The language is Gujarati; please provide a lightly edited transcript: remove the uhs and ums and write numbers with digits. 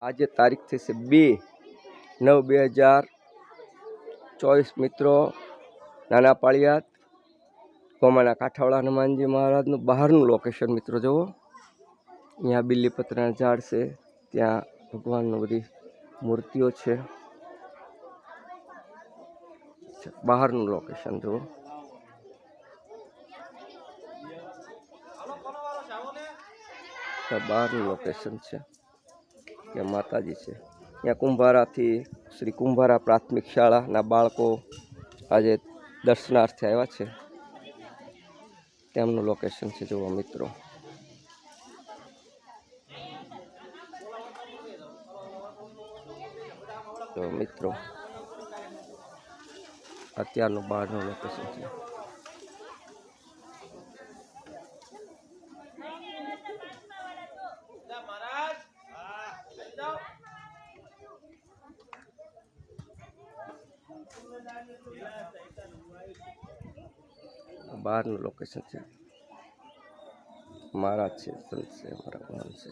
આજે તારીખ થશે 2/9/2024 મિત્રો નાના પાળિયાદ ગોમાના કાંઠાવાળા હનુમાનજી મહારાજનું બહારનું લોકેશન મિત્રો જુઓ। અહીંયા બિલ્લીપત્રના ઝાડ છે, ત્યાં ભગવાનની બધી મૂર્તિઓ છે। બહારનું લોકેશન જુઓ। બહારનું લોકેશન છે, ત્યાં માતાજી છે। ત્યાં કુંભારાથી શ્રી કુંભારા પ્રાથમિક શાળાના બાળકો આજે દર્શનાર્થે આવ્યા છે, તેમનું લોકેશન છે જુઓ મિત્રો। તો મિત્રો અત્યારનું બહારનું લોકેશન છે। બહારનું લોકેશન છે, મહારાજ છે, સંત છે, અમારા ભગવાન છે।